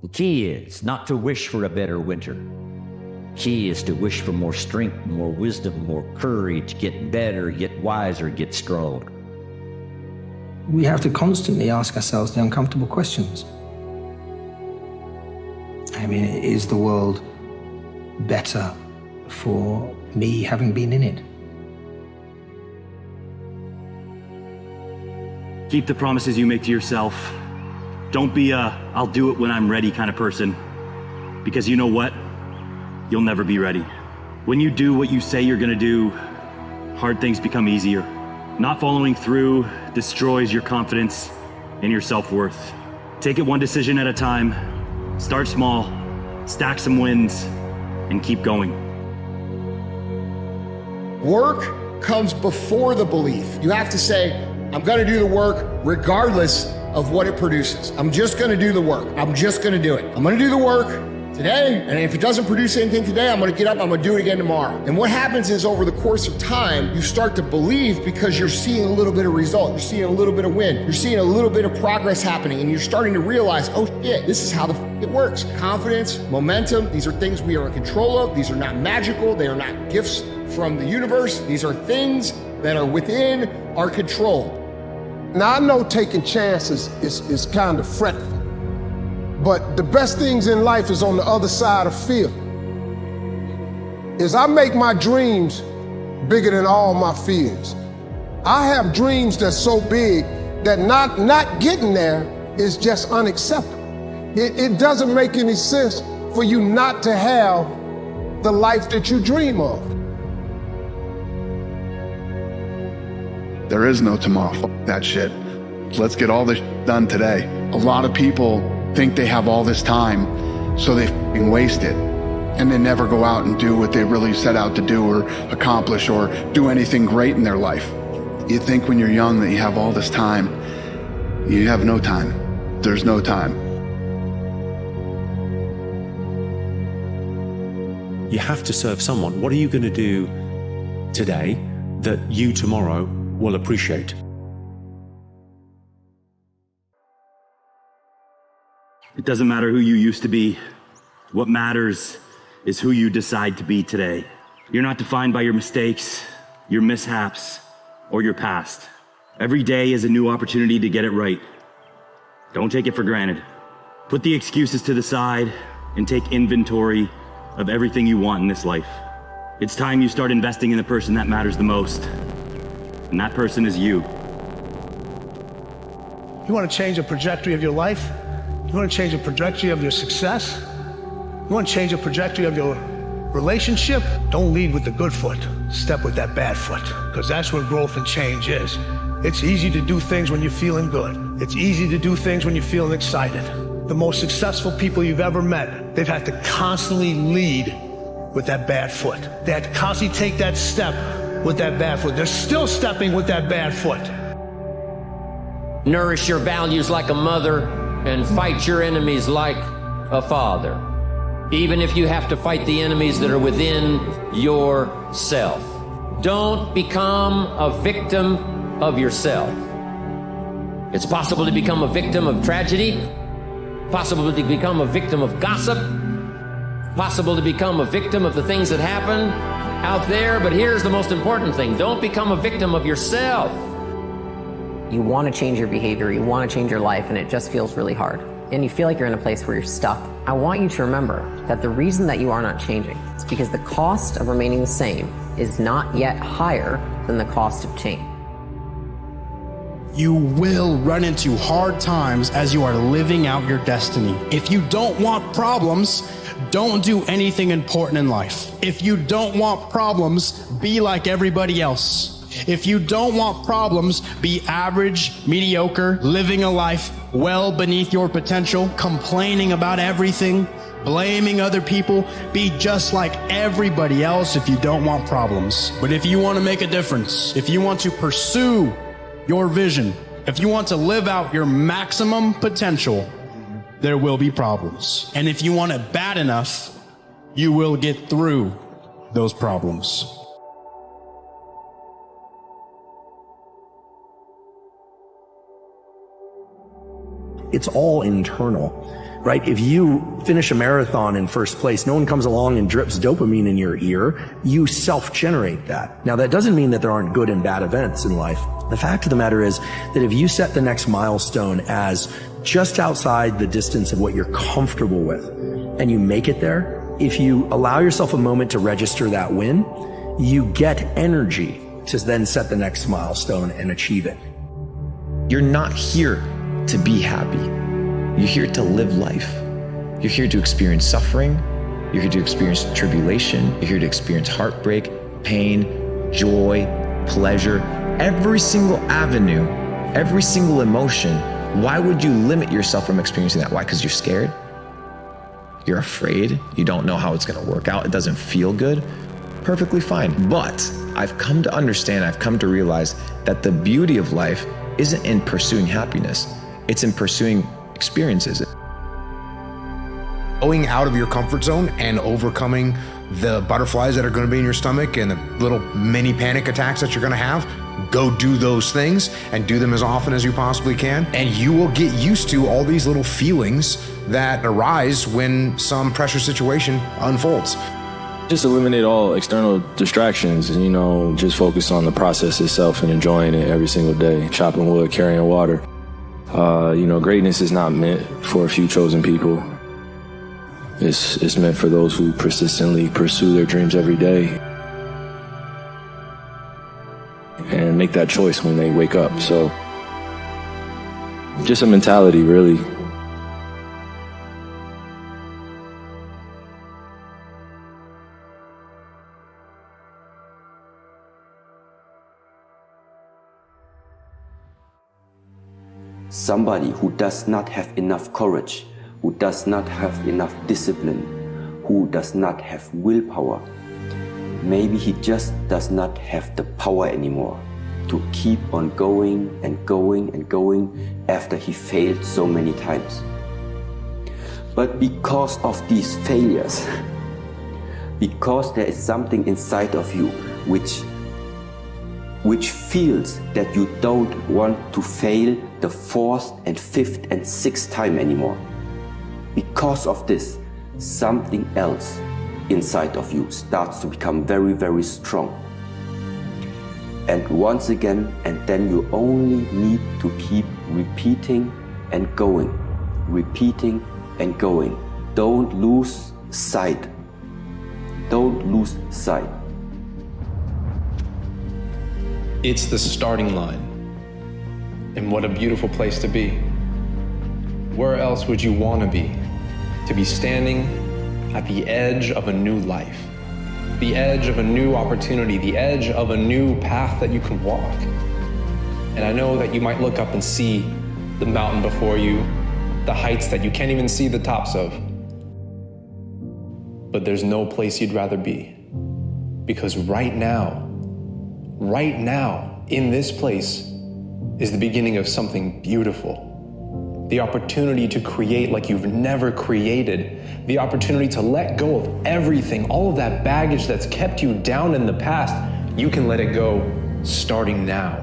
The key is not to wish for a better winter. Key is to wish for more strength, more wisdom, more courage, get better, get wiser, get strong. We have to constantly ask ourselves the uncomfortable questions. I mean, is the world better for me having been in it? Keep the promises you make to yourself. Don't be a I'll do it when I'm ready kind of person. Because you know what? You'll never be ready. When you do what you say you're gonna do, hard things become easier. Not following through destroys your confidence and your self-worth. Take it one decision at a time. Start small, stack some wins, and keep going. Work comes before the belief. You have to say, I'm gonna do the work regardless of what it produces. I'm just gonna do the work. I'm just gonna do it. I'm gonna do the work today, and if it doesn't produce anything today, I'm gonna get up, I'm gonna do it again tomorrow. And what happens is over the course of time, you start to believe because you're seeing a little bit of result, you're seeing a little bit of win, you're seeing a little bit of progress happening, and you're starting to realize, oh shit, this is how it works. Confidence, momentum, these are things we are in control of. These are not magical, they are not gifts from the universe. These are things that are within our control. Now I know taking chances is kind of fretful, but the best things in life is on the other side of fear. Is I make my dreams bigger than all my fears. I have dreams that's so big that not getting there is just unacceptable. It doesn't make any sense for you not to have the life that you dream of. There is no tomorrow. Fuck that shit. Let's get all this done today. A lot of people think they have all this time, so they f***ing waste it. And they never go out and do what they really set out to do or accomplish or do anything great in their life. You think when you're young that you have all this time. You have no time. There's no time. You have to serve someone. What are you going to do today that you tomorrow will appreciate? It doesn't matter who you used to be. What matters is who you decide to be today. You're not defined by your mistakes, your mishaps, or your past. Every day is a new opportunity to get it right. Don't take it for granted. Put the excuses to the side and take inventory of everything you want in this life. It's time you start investing in the person that matters the most. And that person is you. You want to change the trajectory of your life? You want to change the trajectory of your success? You want to change the trajectory of your relationship? Don't lead with the good foot. Step with that bad foot, because that's where growth and change is. It's easy to do things when you're feeling good. It's easy to do things when you're feeling excited. The most successful people you've ever met, they've had to constantly lead with that bad foot. They had to constantly take that step with that bad foot. They're still stepping with that bad foot. Nourish your values like a mother and fight your enemies like a father. Even if you have to fight the enemies that are within yourself. Don't become a victim of yourself. It's possible to become a victim of tragedy, possible to become a victim of gossip, possible to become a victim of the things that happen out there, but here's the most important thing. Don't become a victim of yourself. You want to change your behavior, you want to change your life, and it just feels really hard. And you feel like you're in a place where you're stuck. I want you to remember that the reason that you are not changing is because the cost of remaining the same is not yet higher than the cost of change. You will run into hard times as you are living out your destiny. If you don't want problems, don't do anything important in life. If you don't want problems, be like everybody else. If you don't want problems, be average, mediocre, living a life well beneath your potential, complaining about everything, blaming other people. Be just like everybody else if you don't want problems. But if you want to make a difference, if you want to pursue your vision, if you want to live out your maximum potential, there will be problems. And if you want it bad enough, you will get through those problems. It's all internal, right? If you finish a marathon in first place, no one comes along and drips dopamine in your ear. You self-generate that. Now, that doesn't mean that there aren't good and bad events in life. The fact of the matter is that if you set the next milestone as just outside the distance of what you're comfortable with, and you make it there, if you allow yourself a moment to register that win, you get energy to then set the next milestone and achieve it. You're not here to be happy. You're here to live life. You're here to experience suffering. You're here to experience tribulation. You're here to experience heartbreak, pain, joy, pleasure. Every single avenue, every single emotion. Why would you limit yourself from experiencing that? Why? Because you're scared? You're afraid? You don't know how it's going to work out? It doesn't feel good? Perfectly fine. But I've come to understand, I've come to realize that the beauty of life isn't in pursuing happiness. It's in pursuing experiences. Going out of your comfort zone and overcoming the butterflies that are going to be in your stomach and the little mini panic attacks that you're going to have, go do those things and do them as often as you possibly can. And you will get used to all these little feelings that arise when some pressure situation unfolds. Just eliminate all external distractions and, just focus on the process itself and enjoying it every single day. Chopping wood, carrying water. Greatness is not meant for a few chosen people. It's meant for those who persistently pursue their dreams every day and make that choice when they wake up. So, just a mentality, really. Somebody who does not have enough courage, who does not have enough discipline, who does not have willpower. Maybe he just does not have the power anymore to keep on going and going and going after he failed so many times. But because of these failures, because there is something inside of you which feels that you don't want to fail the 4th and 5th and 6th time anymore. Because of this, something else inside of you starts to become very, very strong. And once again, and then you only need to keep repeating and going, repeating and going. Don't lose sight. Don't lose sight. It's the starting line. And what a beautiful place to be. Where else would you want to be? To be standing at the edge of a new life, the edge of a new opportunity, the edge of a new path that you can walk. And I know that you might look up and see the mountain before you, the heights that you can't even see the tops of. But there's no place you'd rather be. Because right now, in this place, is the beginning of something beautiful. The opportunity to create like you've never created. The opportunity to let go of everything, all of that baggage that's kept you down in the past. You can let it go starting now.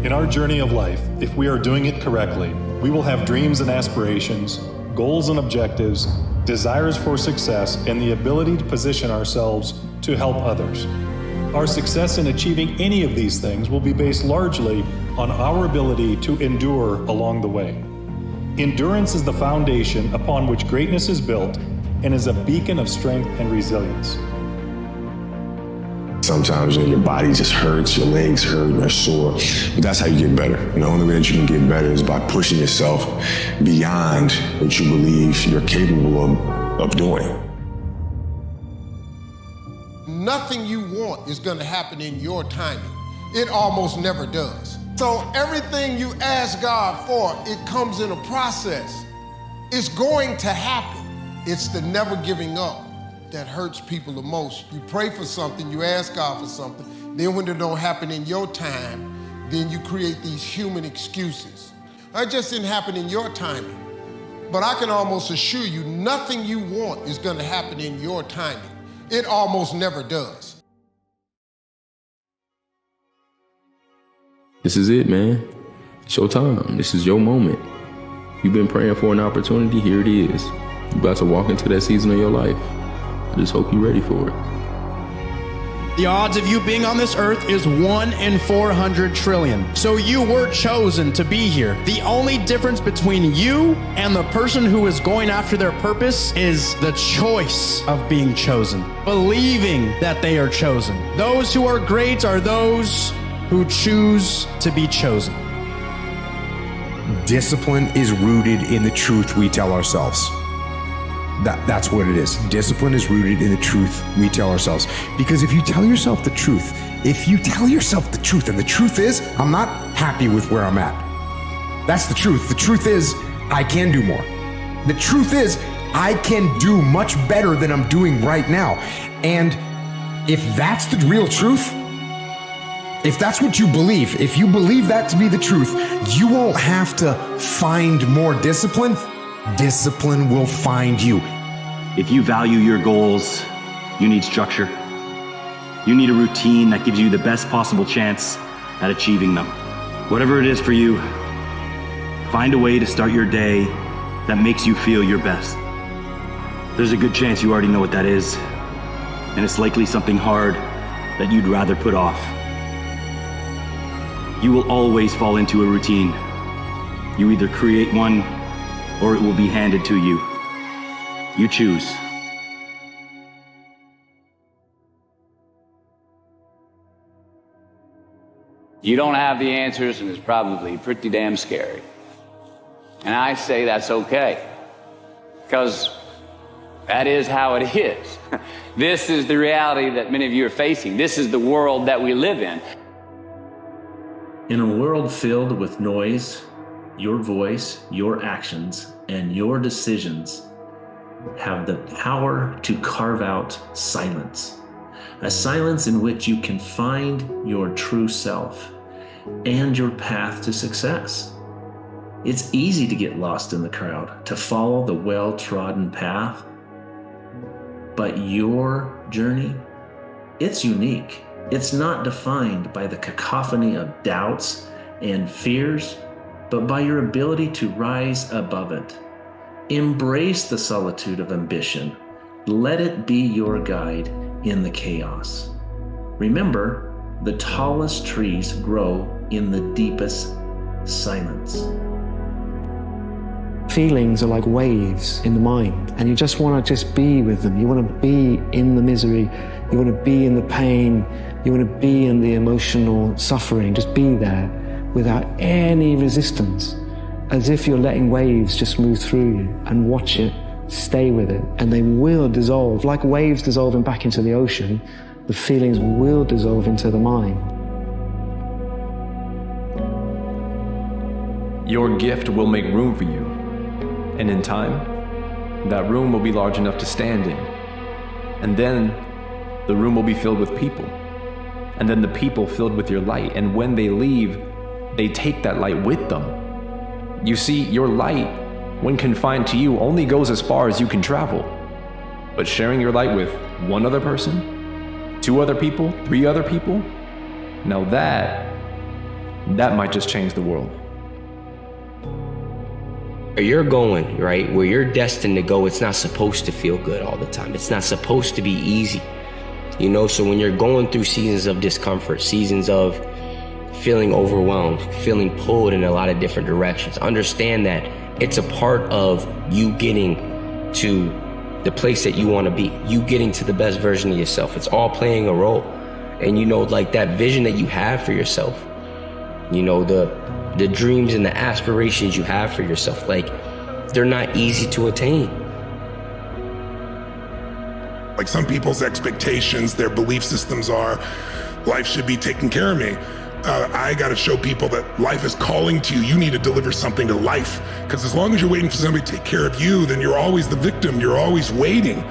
In our journey of life, if we are doing it correctly, we will have dreams and aspirations, goals and objectives, desires for success, and the ability to position ourselves to help others. Our success in achieving any of these things will be based largely on our ability to endure along the way. Endurance is the foundation upon which greatness is built and is a beacon of strength and resilience. Sometimes your body just hurts, your legs hurt, you're sore, but that's how you get better. And the only way that you can get better is by pushing yourself beyond what you believe you're capable of doing. Nothing you want is going to happen in your timing. It almost never does. So everything you ask God for, it comes in a process. It's going to happen. It's the never giving up that hurts people the most. You pray for something, you ask God for something, then when it don't happen in your time, then you create these human excuses. It just didn't happen in your timing. But I can almost assure you, nothing you want is going to happen in your timing. It almost never does. This is it, man. It's your time. This is your moment. You've been praying for an opportunity. Here it is. You're about to walk into that season of your life. I just hope you're ready for it. The odds of you being on this earth is 1 in 400 trillion. So you were chosen to be here. The only difference between you and the person who is going after their purpose is the choice of being chosen, believing that they are chosen. Those who are great are those who choose to be chosen. Discipline is rooted in the truth we tell ourselves. That's what it is. Discipline is rooted in the truth we tell ourselves. Because if you tell yourself the truth, and the truth is, I'm not happy with where I'm at. That's the truth. The truth is, I can do more. The truth is, I can do much better than I'm doing right now. And if that's the real truth, if that's what you believe, if you believe that to be the truth, you won't have to find more discipline. Discipline will find you. If you value your goals, you need structure. You need a routine that gives you the best possible chance at achieving them. Whatever it is for you, find a way to start your day that makes you feel your best. There's a good chance you already know what that is, and it's likely something hard that you'd rather put off. You will always fall into a routine. You either create one or it will be handed to you. You choose. You don't have the answers, and it's probably pretty damn scary. And I say that's okay, because that is how it is. This is the reality that many of you are facing. This is the world that we live in. In a world filled with noise, your voice, your actions, and your decisions have the power to carve out silence. A silence in which you can find your true self and your path to success. It's easy to get lost in the crowd, to follow the well-trodden path. But your journey, it's unique. It's not defined by the cacophony of doubts and fears, but by your ability to rise above it. Embrace the solitude of ambition. Let it be your guide in the chaos. Remember, the tallest trees grow in the deepest silence. Feelings are like waves in the mind, and you just want to just be with them. You want to be in the misery. You want to be in the pain. You want to be in the emotional suffering. Just be there without any resistance, as if you're letting waves just move through you, and watch it, stay with it, and they will dissolve. Like waves dissolving back into the ocean, the feelings will dissolve into the mind. Your gift will make room for you. And in time, that room will be large enough to stand in. And then the room will be filled with people. And then the people filled with your light. And when they leave, they take that light with them. You see, your light, when confined to you, only goes as far as you can travel. But sharing your light with one other person, 2 other people, 3 other people, now that might just change the world. Where you're going, right, where you're destined to go, it's not supposed to feel good all the time. It's not supposed to be easy. You know, so when you're going through seasons of discomfort, seasons of feeling overwhelmed, feeling pulled in a lot of different directions, understand that it's a part of you getting to the place that you want to be, you getting to the best version of yourself. It's all playing a role. And you know, like that vision that you have for yourself, you know, the dreams and the aspirations you have for yourself, like, they're not easy to attain. Like some people's expectations, their belief systems are, life should be taking care of me. I got to show people that life is calling to you. You need to deliver something to life. Because as long as you're waiting for somebody to take care of you, then you're always the victim. You're always waiting.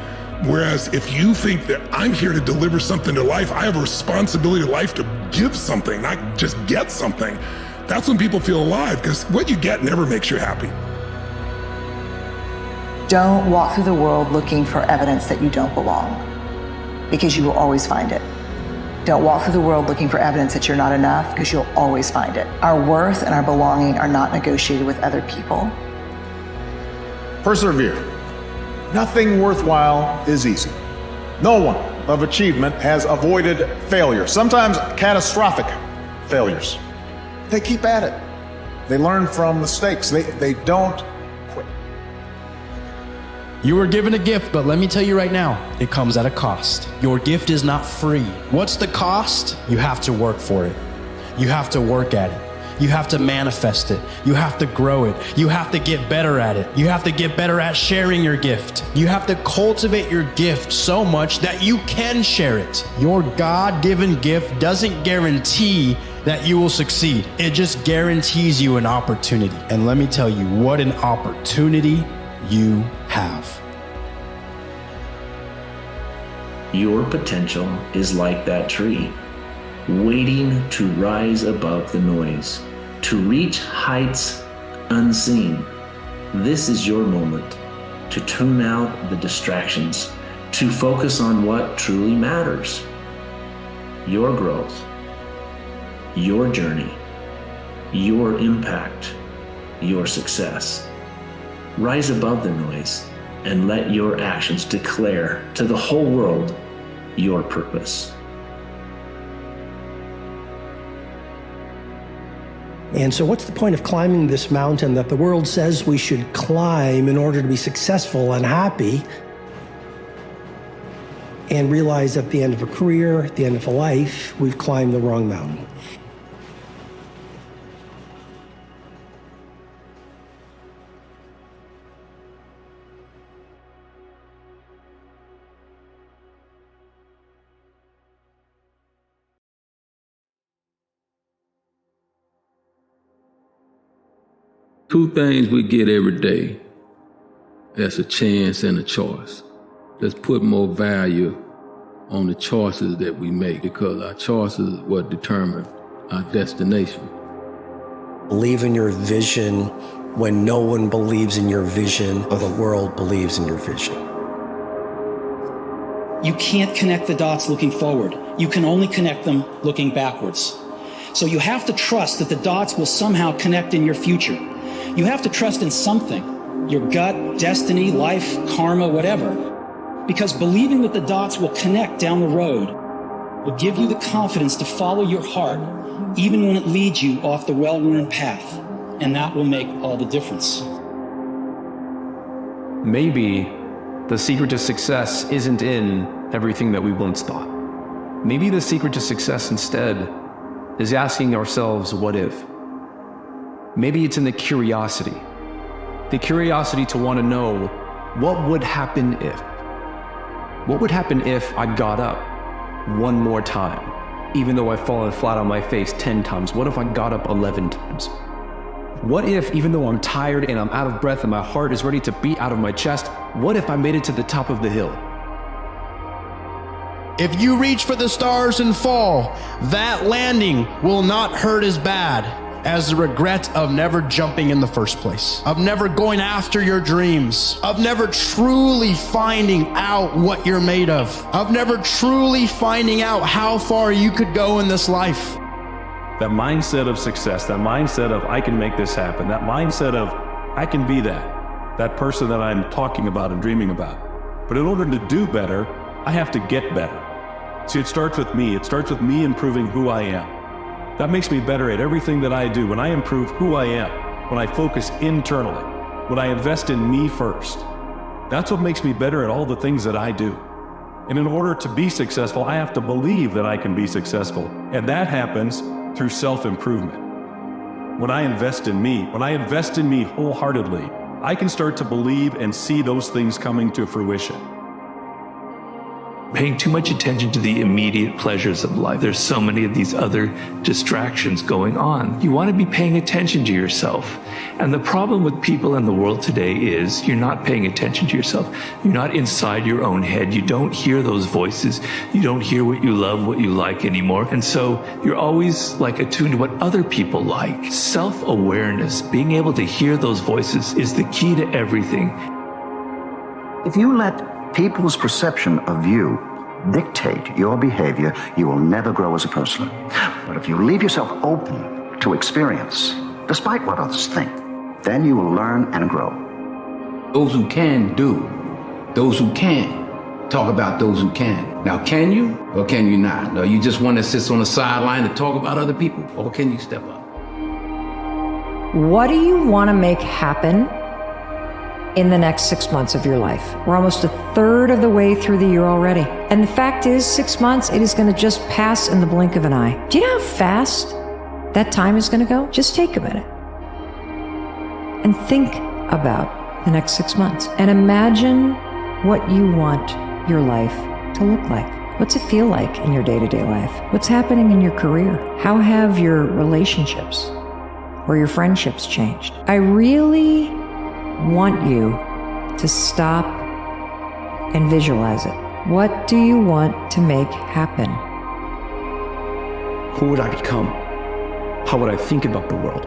Whereas if you think that I'm here to deliver something to life, I have a responsibility to life to give something, not just get something. That's when people feel alive, because what you get never makes you happy. Don't walk through the world looking for evidence that you don't belong, because you will always find it. Don't walk through the world looking for evidence that you're not enough, because you'll always find it. Our worth and our belonging are not negotiated with other people. Persevere. Nothing worthwhile is easy. No one of achievement has avoided failure, sometimes catastrophic failures. They keep at it. They learn from mistakes. They don't quit. You were given a gift, but let me tell you right now, it comes at a cost. Your gift is not free. What's the cost? You have to work for it. You have to work at it. You have to manifest it. You have to grow it. You have to get better at it. You have to get better at sharing your gift. You have to cultivate your gift so much that you can share it. Your God-given gift doesn't guarantee that you will succeed. It just guarantees you an opportunity. And let me tell you what an opportunity you have. Your potential is like that tree, waiting to rise above the noise, to reach heights unseen. This is your moment to tune out the distractions, to focus on what truly matters. Your growth, your journey, your impact, your success. Rise above the noise and let your actions declare to the whole world your purpose. And so what's the point of climbing this mountain that the world says we should climb in order to be successful and happy, and realize at the end of a career, at the end of a life, we've climbed the wrong mountain? Two things we get every day. That's a chance and a choice. Let's put more value on the choices that we make, because our choices is what determine our destination. Believe in your vision when no one believes in your vision, or the world believes in your vision. You can't connect the dots looking forward. You can only connect them looking backwards. So you have to trust that the dots will somehow connect in your future. You have to trust in something, your gut, destiny, life, karma, whatever. Because believing that the dots will connect down the road will give you the confidence to follow your heart, even when it leads you off the well-worn path. And that will make all the difference. Maybe the secret to success isn't in everything that we once thought. Maybe the secret to success instead is asking ourselves, what if? Maybe it's in the curiosity to want to know, what would happen if? What would happen if I got up one more time? Even though I've fallen flat on my face 10 times, what if I got up 11 times? What if, even though I'm tired and I'm out of breath and my heart is ready to beat out of my chest, what if I made it to the top of the hill? If you reach for the stars and fall, that landing will not hurt as bad as the regret of never jumping in the first place, of never going after your dreams, of never truly finding out what you're made of never truly finding out how far you could go in this life. That mindset of success, that mindset of I can make this happen, that mindset of I can be that person that I'm talking about and dreaming about. But in order to do better, I have to get better. See, it starts with me. It starts with me improving who I am. That makes me better at everything that I do. When I improve who I am, when I focus internally, when I invest in me first, that's what makes me better at all the things that I do. And in order to be successful, I have to believe that I can be successful. And that happens through self-improvement. When I invest in me, wholeheartedly, I can start to believe and see those things coming to fruition. Paying too much attention to the immediate pleasures of life. There's so many of these other distractions going on. You want to be paying attention to yourself. And the problem with people in the world today is you're not paying attention to yourself. You're not inside your own head. You don't hear those voices. You don't hear what you love, what you like anymore. And so you're always like attuned to what other people like. Self-awareness, being able to hear those voices, is the key to everything. If you let people's perception of you dictate your behavior, you will never grow as a person. But if you leave yourself open to experience, despite what others think, then you will learn and grow. Those who can do, those who can talk about those who can. Now, can you or can you not? Or you just want to sit on the sideline to talk about other people? Or can you step up? What do you want to make happen in the next 6 months of your life? We're almost a third of the way through the year already. And the fact is, 6 months, it is going to just pass in the blink of an eye. Do you know how fast that time is going to go? Just take a minute and think about the next 6 months and imagine what you want your life to look like. What's it feel like in your day-to-day life? What's happening in your career? How have your relationships or your friendships changed? I really want you to stop and visualize it. What do you want to make happen? Who would I become? How would I think about the world?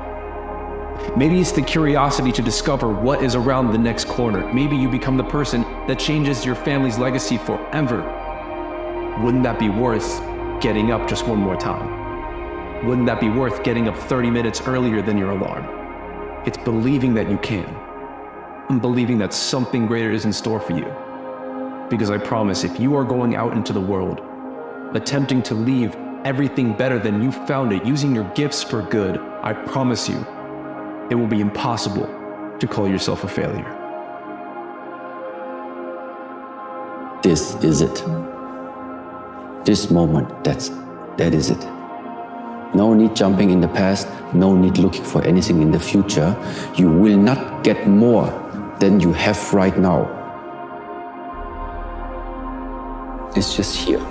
Maybe it's the curiosity to discover what is around the next corner. Maybe you become the person that changes your family's legacy forever. Wouldn't that be worth getting up just one more time? Wouldn't that be worth getting up 30 minutes earlier than your alarm? It's believing that you can, and believing that something greater is in store for you. Because I promise, if you are going out into the world, attempting to leave everything better than you found it, using your gifts for good, I promise you, it will be impossible to call yourself a failure. This is it. This moment, that is it. No need jumping in the past, no need looking for anything in the future. You will not get more than you have right now. It's just here.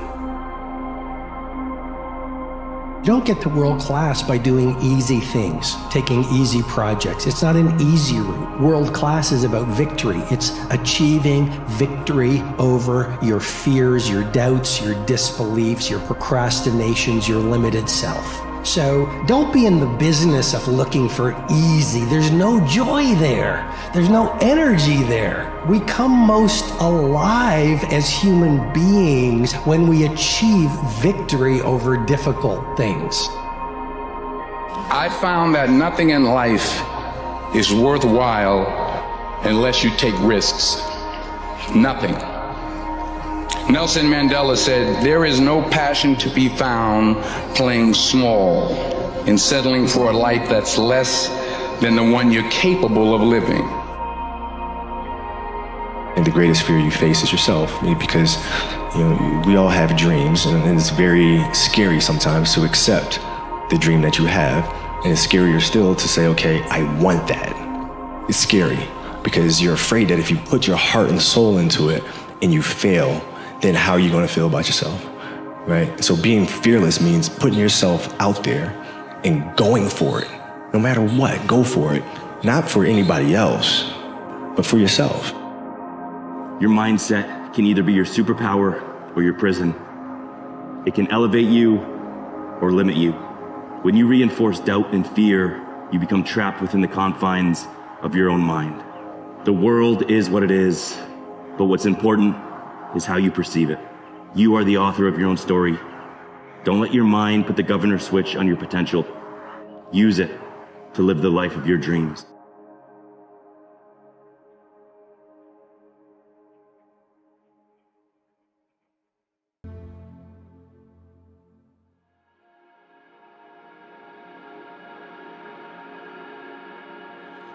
You don't get to world class by doing easy things, taking easy projects. It's not an easy route. World class is about victory. It's achieving victory over your fears, your doubts, your disbeliefs, your procrastinations, your limited self. So don't be in the business of looking for easy. There's no joy there. There's no energy there. We come most alive as human beings when we achieve victory over difficult things. I found that nothing in life is worthwhile unless you take risks. Nothing. Nelson Mandela said, "There is no passion to be found playing small and settling for a life that's less than the one you're capable of living." And the greatest fear you face is yourself, because we all have dreams, and it's very scary sometimes to accept the dream that you have, and it's scarier still to say, okay, I want that. It's scary because you're afraid that if you put your heart and soul into it and you fail, then how are you going to feel about yourself, right? So being fearless means putting yourself out there and going for it. No matter what, go for it. Not for anybody else, but for yourself. Your mindset can either be your superpower or your prison. It can elevate you or limit you. When you reinforce doubt and fear, you become trapped within the confines of your own mind. The world is what it is, but what's important is how you perceive it. You are the author of your own story. Don't let your mind put the governor switch on your potential. Use it to live the life of your dreams.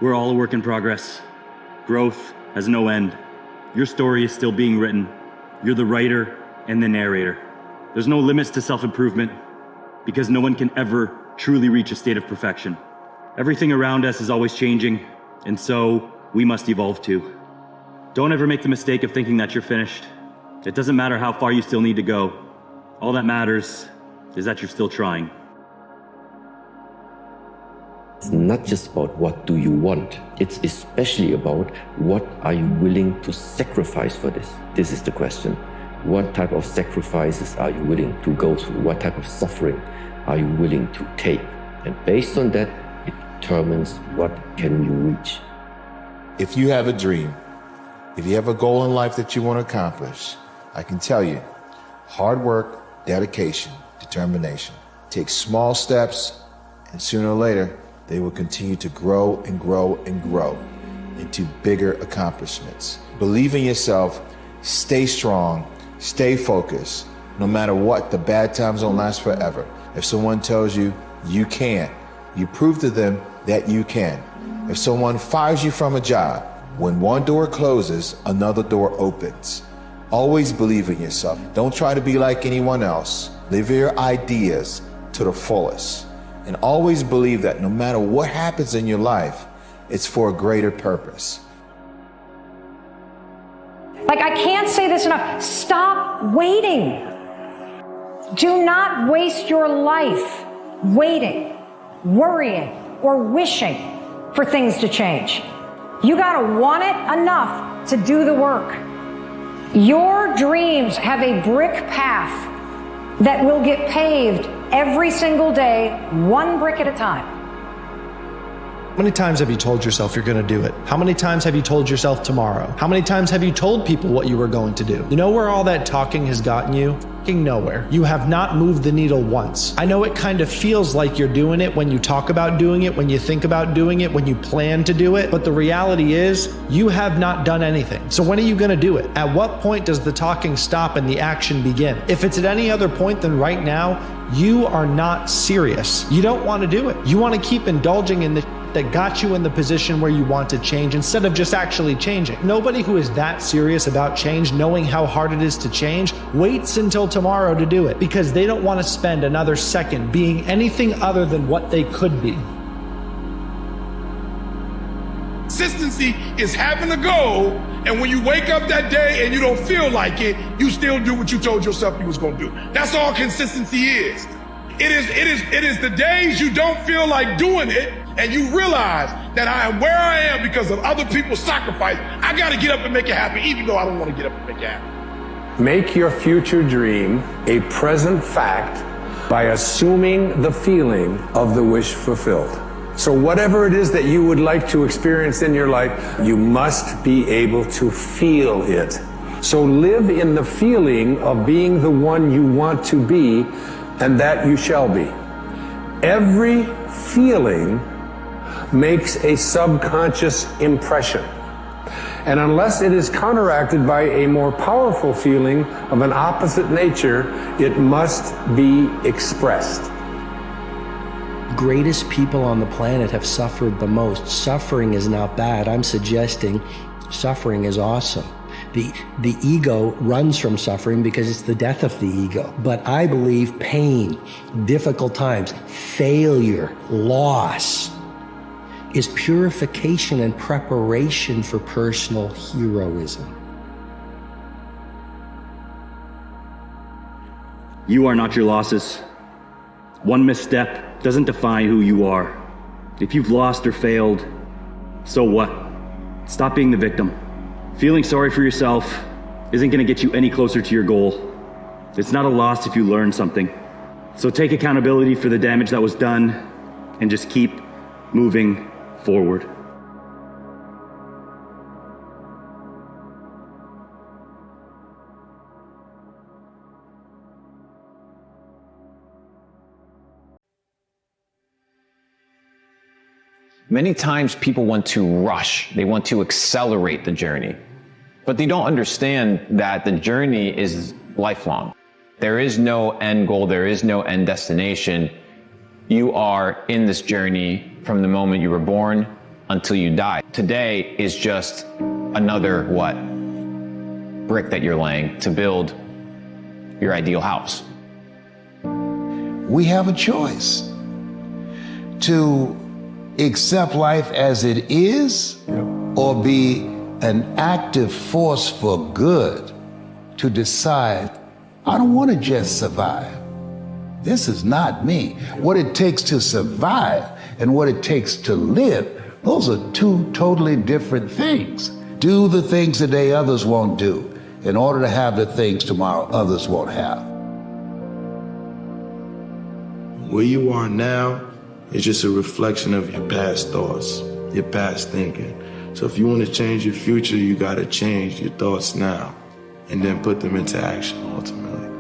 We're all a work in progress. Growth has no end. Your story is still being written. You're the writer and the narrator. There's no limits to self-improvement because no one can ever truly reach a state of perfection. Everything around us is always changing, and so we must evolve too. Don't ever make the mistake of thinking that you're finished. It doesn't matter how far you still need to go. All that matters is that you're still trying. It's not just about what do you want. It's especially about what are you willing to sacrifice for this. This is the question. What type of sacrifices are you willing to go through? What type of suffering are you willing to take? And based on that, it determines what can you reach. If you have a dream, if you have a goal in life that you want to accomplish, I can tell you, Hard work, dedication, determination. Take small steps, and sooner or later, they will continue to grow and grow and grow into bigger accomplishments. Believe in yourself, stay strong, stay focused. No matter what, the bad times don't last forever. If someone tells you you can't, you prove to them that you can. If someone fires you from a job, when one door closes, another door opens. Always believe in yourself. Don't try to be like anyone else. Live your ideas to the fullest. And always believe that no matter what happens in your life, it's for a greater purpose. Like, I can't say this enough. Stop waiting. Do not waste your life waiting, worrying, or wishing for things to change. You gotta want it enough to do the work. Your dreams have a brick path that will get paved every single day, one brick at a time. How many times have you told yourself you're going to do it? How many times have you told yourself tomorrow? How many times have you told people what you were going to do? You know where all that talking has gotten you? Nowhere. You have not moved the needle once. I know it kind of feels like you're doing it when you talk about doing it, when you think about doing it, when you plan to do it, but the reality is you have not done anything. So when are you going to do it? At what point does the talking stop and the action begin? If it's at any other point than right now, you are not serious. You don't want to do it. You want to keep indulging in the that got you in the position where you want to change instead of just actually changing. Nobody who is that serious about change, knowing how hard it is to change, waits until tomorrow to do it because they don't want to spend another second being anything other than what they could be. Consistency is having a goal, and when you wake up that day and you don't feel like it, you still do what you told yourself you was gonna do. That's all consistency is. It is the days you don't feel like doing it, and you realize that I am where I am because of other people's sacrifice. I gotta get up and make it happen, even though I don't want to get up and make it happen. Make your future dream a present fact by assuming the feeling of the wish fulfilled. So whatever it is that you would like to experience in your life, you must be able to feel it. So live in the feeling of being the one you want to be, and that you shall be. Every feeling makes a subconscious impression. And unless it is counteracted by a more powerful feeling of an opposite nature, it must be expressed. Greatest people on the planet have suffered the most. Suffering is not bad. I'm suggesting suffering is awesome. The ego runs from suffering because it's the death of the ego. But I believe pain, difficult times, failure, loss is purification and preparation for personal heroism. You are not your losses. One misstep doesn't define who you are. If you've lost or failed, so what? Stop being the victim. Feeling sorry for yourself isn't going to get you any closer to your goal. It's not a loss if you learn something. So take accountability for the damage that was done and just keep moving forward. Many times people want to rush, they want to accelerate the journey, but they don't understand that the journey is lifelong. There is no end goal, there is no end destination. You are in this journey from the moment you were born until you die. Today is just another, brick that you're laying to build your ideal house. We have a choice to accept life as it is, or be an active force for good, to decide, I don't want to just survive. This is not me. What it takes to survive and what it takes to live, those are two totally different things. Do the things today others won't do in order to have the things tomorrow others won't have. Where you are now is just a reflection of your past thoughts, your past thinking. So if you want to change your future, you got to change your thoughts now and then put them into action ultimately.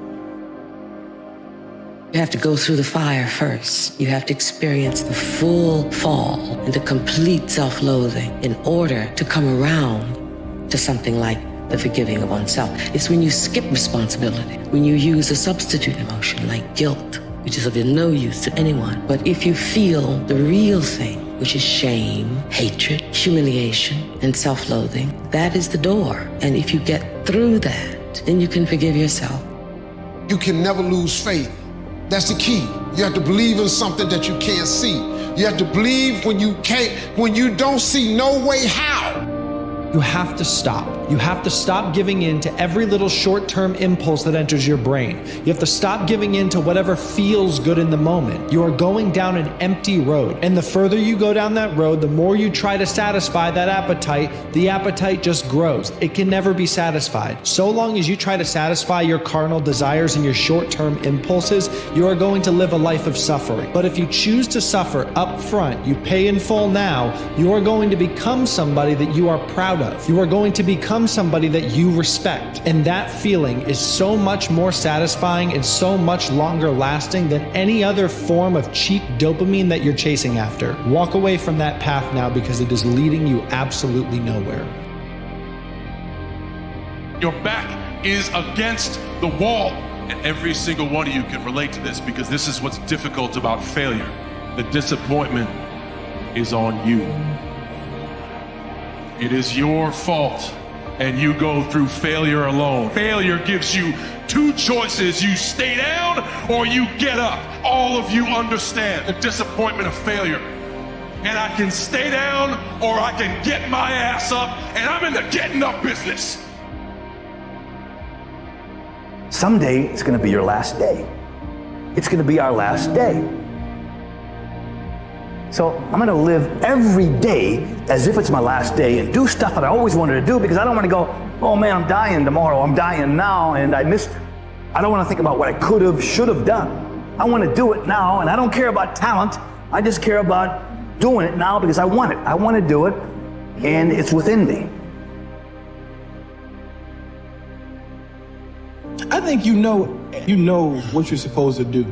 You have to go through the fire first. You have to experience the full fall into complete self-loathing in order to come around to something like the forgiving of oneself. It's when you skip responsibility, when you use a substitute emotion like guilt, which is of no use to anyone. But if you feel the real thing, which is shame, hatred, humiliation, and self-loathing, that is the door. And if you get through that, then you can forgive yourself. You can never lose faith. That's the key. You have to believe in something that you can't see. You have to believe when you don't see no way how. You have to stop. You have to stop giving in to every little short-term impulse that enters your brain. You have to stop giving in to whatever feels good in the moment. You are going down an empty road. And the further you go down that road, the more you try to satisfy that appetite, the appetite just grows. It can never be satisfied. So long as you try to satisfy your carnal desires and your short-term impulses, you are going to live a life of suffering. But if you choose to suffer up front, you pay in full now, you are going to become somebody that you are proud of. You are going to become somebody that you respect. And that feeling is so much more satisfying and so much longer lasting than any other form of cheap dopamine that you're chasing after. Walk away from that path now because it is leading you absolutely nowhere. Your back is against the wall. And every single one of you can relate to this because this is what's difficult about failure. The disappointment is on you. It is your fault, and you go through failure alone. Failure gives you two choices. You stay down or you get up. All of you understand the disappointment of failure. And I can stay down or I can get my ass up, and I'm in the getting up business. Someday it's going to be your last day. It's going to be our last day. So I'm going to live every day as if it's my last day and do stuff that I always wanted to do because I don't want to go, oh man, I'm dying tomorrow, I'm dying now, and I don't want to think about what I could have, should have done. I want to do it now, and I don't care about talent. I just care about doing it now because I want it. I want to do it, and it's within me. I think you know what you're supposed to do.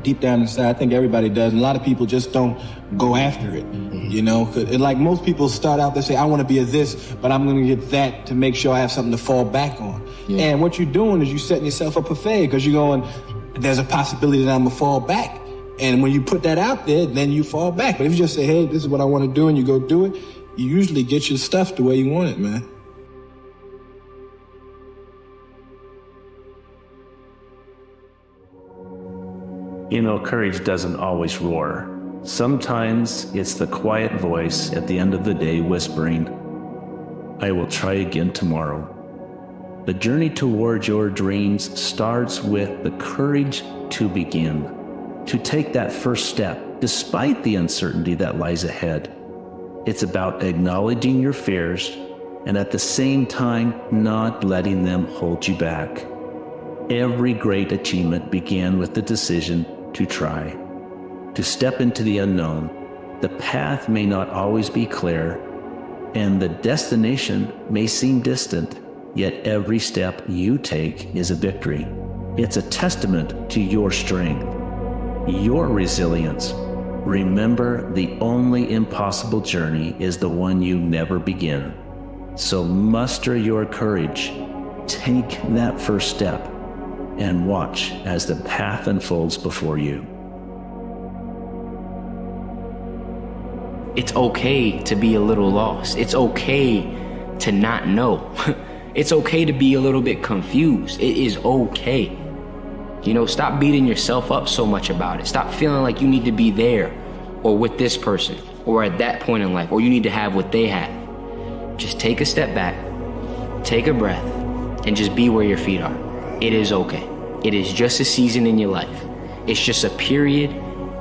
Deep down inside, I think everybody does. And a lot of people just don't go after it, you know? Like most people start out, they say, I want to be a this, but I'm going to get that to make sure I have something to fall back on. Yeah. And what you're doing is you're setting yourself up for failure because you're going, there's a possibility that I'm going to fall back. And when you put that out there, then you fall back. But if you just say, hey, this is what I want to do, and you go do it, you usually get your stuff the way you want it, man. You know, courage doesn't always roar. Sometimes it's the quiet voice at the end of the day whispering, I will try again tomorrow. The journey towards your dreams starts with the courage to begin, to take that first step, despite the uncertainty that lies ahead. It's about acknowledging your fears and at the same time not letting them hold you back. Every great achievement began with the decision to try, to step into the unknown. The path may not always be clear, and the destination may seem distant, yet every step you take is a victory. It's a testament to your strength, your resilience. Remember, the only impossible journey is the one you never begin. So muster your courage, take that first step, and watch as the path unfolds before you. It's okay to be a little lost. It's okay to not know. It's okay to be a little bit confused. It is okay. You know, stop beating yourself up so much about it. Stop feeling like you need to be there or with this person or at that point in life, or you need to have what they have. Just take a step back, take a breath, and just be where your feet are. It is okay. It is just a season in your life. It's just a period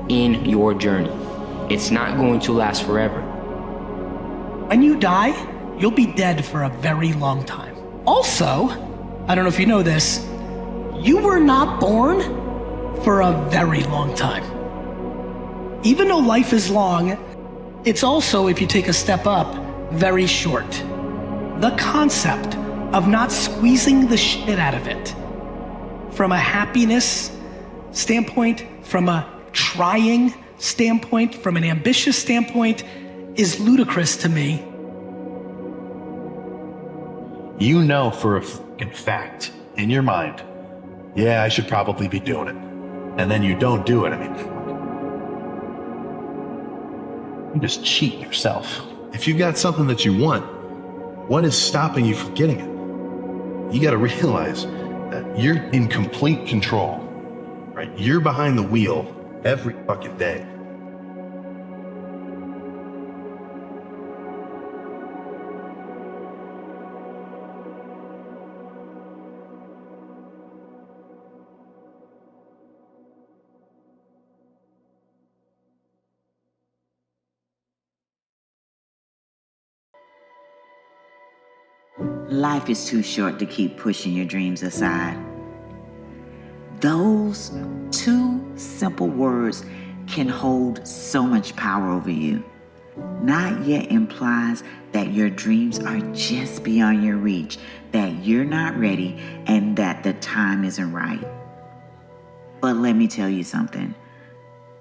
in your journey. It's not going to last forever. When you die, you'll be dead for a very long time. Also, I don't know if you know this, you were not born for a very long time. Even though life is long, it's also, if you take a step up, very short. The concept of not squeezing the shit out of it, from a happiness standpoint, from a trying standpoint, from an ambitious standpoint, is ludicrous to me. You know for a fact in your mind, yeah, I should probably be doing it. And then you don't do it. I mean, you just cheat yourself. If you got something that you want, what is stopping you from getting it? You got to realize that you're in complete control, right? You're behind the wheel every fucking day. Life is too short to keep pushing your dreams aside. Those two simple words can hold so much power over you. Not yet implies that your dreams are just beyond your reach, that you're not ready, and that the time isn't right. But let me tell you something.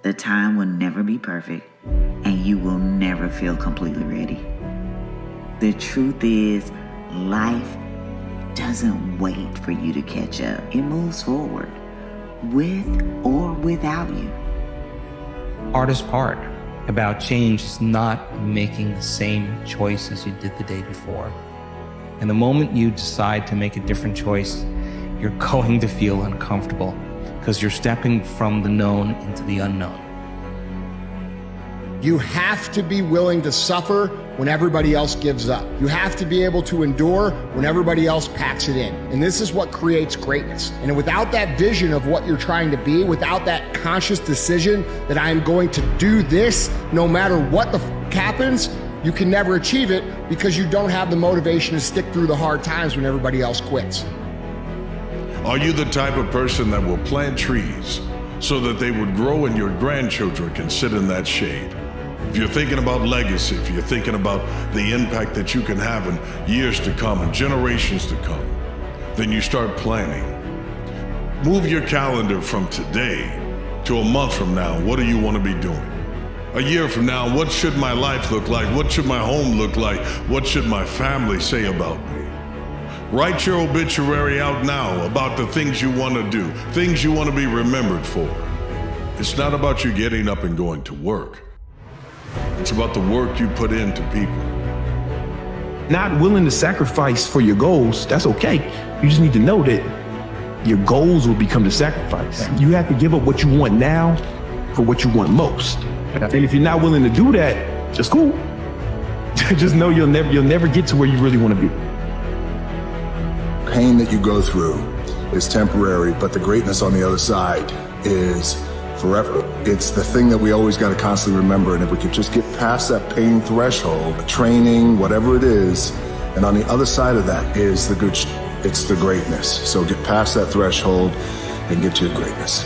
The time will never be perfect, and you will never feel completely ready. The truth is, life doesn't wait for you to catch up. It moves forward, with or without you. Hardest part about change is not making the same choice as you did the day before. And the moment you decide to make a different choice, you're going to feel uncomfortable because you're stepping from the known into the unknown. You have to be willing to suffer when everybody else gives up. You have to be able to endure when everybody else packs it in. And this is what creates greatness. And without that vision of what you're trying to be, without that conscious decision that I'm going to do this no matter what the happens, you can never achieve it because you don't have the motivation to stick through the hard times when everybody else quits. Are you the type of person that will plant trees so that they would grow and your grandchildren can sit in that shade? If you're thinking about legacy, if you're thinking about the impact that you can have in years to come and generations to come, then you start planning. Move your calendar from today to a month from now. What do you want to be doing? A year from now, what should my life look like? What should my home look like? What should my family say about me? Write your obituary out now about the things you want to do, things you want to be remembered for. It's not about you getting up and going to work. It's about the work you put into people. Not willing to sacrifice for your goals, that's okay. You just need to know that your goals will become the sacrifice. You have to give up what you want now for what you want most. And if you're not willing to do that, just cool. Just know you'll never get to where you really want to be. Pain that you go through is temporary, but the greatness on the other side is forever. It's the thing that we always got to constantly remember. And if we could just get past that pain threshold, training, whatever it is, and on the other side of that is the good it's the greatness. So get past that threshold and get to your greatness.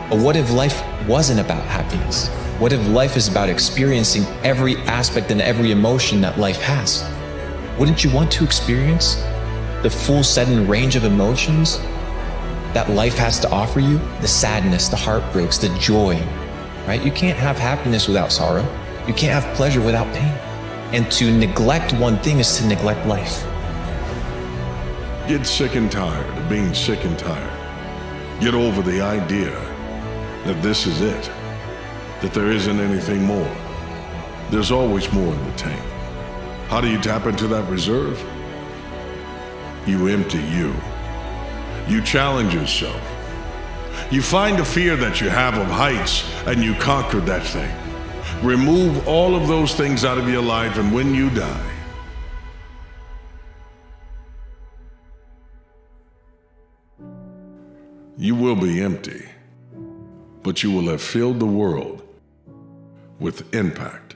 But what if life wasn't about happiness? What if life is about experiencing every aspect and every emotion that life has? Wouldn't you want to experience the full set and range of emotions that life has to offer you? The sadness, the heartbreaks, the joy, right? You can't have happiness without sorrow. You can't have pleasure without pain. And to neglect one thing is to neglect life. Get sick and tired of being sick and tired. Get over the idea that this is it, that there isn't anything more. There's always more in the tank. How do you tap into that reserve? You empty you. You challenge yourself. You find the fear that you have of heights and you conquer that thing. Remove all of those things out of your life, and when you die, you will be empty, but you will have filled the world with impact.